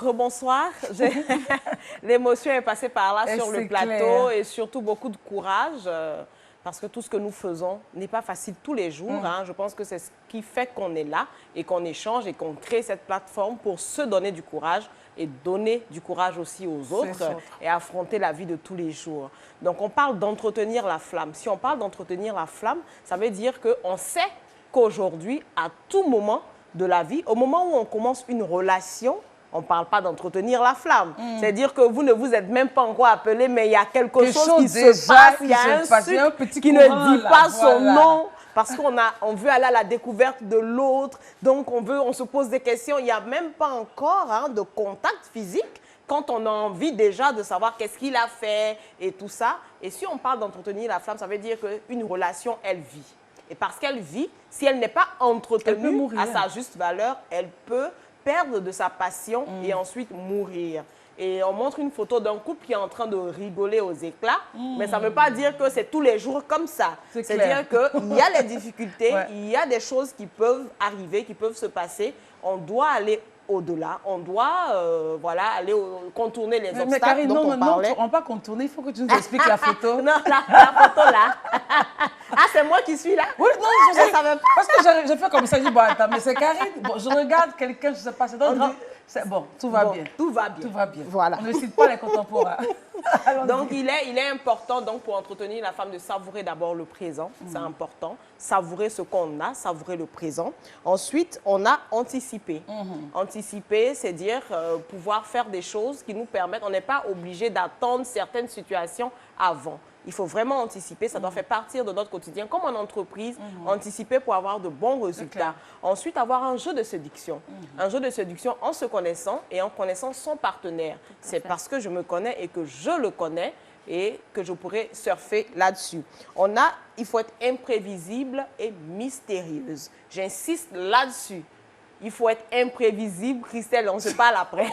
rebonsoir. L'émotion est passée par là sur le plateau et surtout beaucoup de courage parce que tout ce que nous faisons n'est pas facile tous les jours. Je pense que c'est ce qui fait qu'on est là et qu'on échange et qu'on crée cette plateforme pour se donner du courage et donner du courage aussi aux autres et affronter la vie de tous les jours. Donc, on parle d'entretenir la flamme. Si on parle d'entretenir la flamme, ça veut dire qu'on sait qu'aujourd'hui, à tout moment de la vie, au moment où on commence une relation, on ne parle pas d'entretenir la flamme. C'est-à-dire que vous ne vous êtes même pas encore appelé, mais il y a quelque chose qui se passe, il y a un sucre qui ne dit pas son nom, parce qu'on veut aller à la découverte de l'autre, donc on se pose des questions. Il n'y a même pas encore de contact physique quand on a envie déjà de savoir qu'est-ce qu'il a fait et tout ça. Et si on parle d'entretenir la flamme, ça veut dire qu'une relation, elle vit. Et parce qu'elle vit, si elle n'est pas entretenue à sa juste valeur, elle peut perdre de sa passion et ensuite mourir. Et on montre une photo d'un couple qui est en train de rigoler aux éclats, mais ça ne veut pas dire que c'est tous les jours comme ça. C'est-à-dire qu'il y a les difficultés, il y a des choses qui peuvent arriver, qui peuvent se passer. On doit aller au-delà, on doit aller contourner les obstacles Karine, dont on parlait. Non, on ne va pas contourner, il faut que tu nous expliques la photo. Non, la photo là. Ah, c'est moi qui suis là? Oui, non, je ne savais pas. Parce que j'ai fait comme ça, je dis, bon, attends, mais c'est Karine. Bon, je regarde quelqu'un, je ne sais pas, c'est dans bon, tout va bien. Tout va bien. Tout va bien. Voilà. On ne cite pas les contemporains. Donc, il est important, donc, pour entretenir la femme, de savourer d'abord le présent. C'est important. Savourer ce qu'on a, savourer le présent. Ensuite, on a anticipé. Anticiper, c'est dire pouvoir faire des choses qui nous permettent, on n'est pas obligé d'attendre certaines situations avant. Il faut vraiment anticiper, ça doit faire partir de notre quotidien. Comme en entreprise, anticiper pour avoir de bons résultats. Ensuite, avoir un jeu de séduction. Un jeu de séduction en se connaissant et en connaissant son partenaire. C'est parce que je me connais et que je le connais et que je pourrais surfer là-dessus. Il faut être imprévisible et mystérieuse. J'insiste là-dessus. Il faut être imprévisible. Christelle, on se parle après.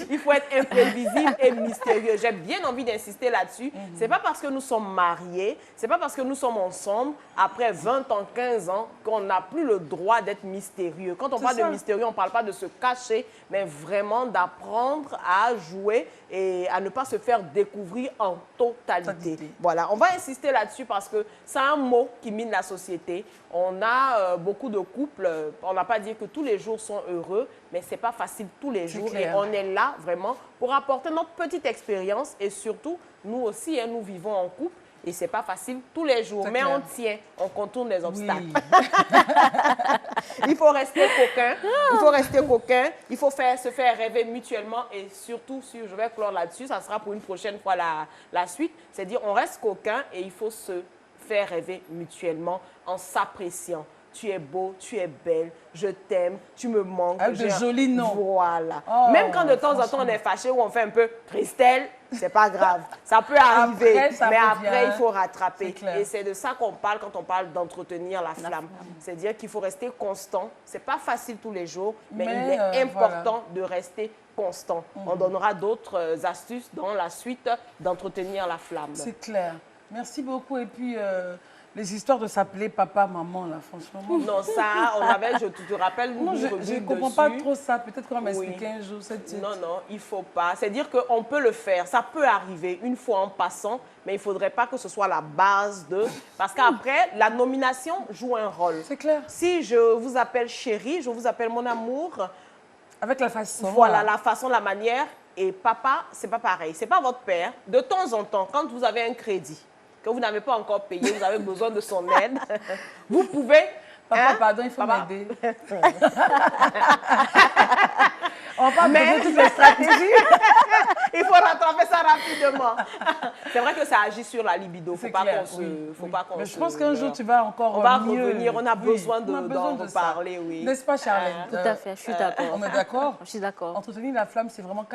Il faut être imprévisible et mystérieux. J'ai bien envie d'insister là-dessus. Ce n'est pas parce que nous sommes mariés, ce n'est pas parce que nous sommes ensemble, après 20 ans, 15 ans, qu'on n'a plus le droit d'être mystérieux. Quand on parle de mystérieux, on ne parle pas de se cacher, mais vraiment d'apprendre à jouer et à ne pas se faire découvrir en totalité. Voilà, on va insister là-dessus parce que c'est un mot qui mine la société. On a beaucoup de couples, on n'a pas dit que tous les jours sont heureux, mais ce n'est pas facile tous les jours. Et on est là vraiment pour apporter notre petite expérience et surtout, nous aussi, nous vivons en couple et ce n'est pas facile tous les jours, mais on tient, on contourne les obstacles. Il faut rester coquin, il faut se faire rêver mutuellement et surtout, je vais clore là-dessus, ça sera pour une prochaine fois la suite, c'est-à-dire on reste coquin et il faut se faire rêver mutuellement en s'appréciant. Tu es beau, tu es belle, je t'aime, tu me manques. Avec de jolis noms. Voilà. Même quand de temps en temps on est fâché ou on fait un peu Christelle, c'est pas grave. Ça peut arriver, après il faut rattraper. Et c'est de ça qu'on parle quand on parle d'entretenir la flamme. C'est-à-dire qu'il faut rester constant. C'est pas facile tous les jours, mais il est important de rester constant. On donnera d'autres astuces dans la suite d'entretenir la flamme. C'est clair. Merci beaucoup. Et puis, les histoires de s'appeler papa, maman, là, franchement. Non, ça, je te rappelle. Non, je ne comprends pas trop ça. Peut-être qu'on va m'expliquer un jour. Non, il ne faut pas. C'est-à-dire qu'on peut le faire. Ça peut arriver une fois en passant, mais il ne faudrait pas que ce soit la base de... Parce qu'après, la nomination joue un rôle. C'est clair. Si je vous appelle chérie, je vous appelle mon amour... Avec la façon. Voilà, la façon, la manière. Et papa, ce n'est pas pareil. Ce n'est pas votre père. De temps en temps, quand vous avez un crédit, que vous n'avez pas encore payé, vous avez besoin de son aide, vous pouvez... Papa, pardon, il faut m'aider. On va pas poser toutes les stratégies. Il faut rattraper ça rapidement. C'est vrai que ça agit sur la libido. Il ne faut pas qu'on Mais je pense qu'un jour, tu vas encore on va revenir. On a besoin d'en reparler, N'est-ce pas, Charlène? Tout à fait, je suis d'accord. On est d'accord? Je suis d'accord. Entretenir la flamme, c'est vraiment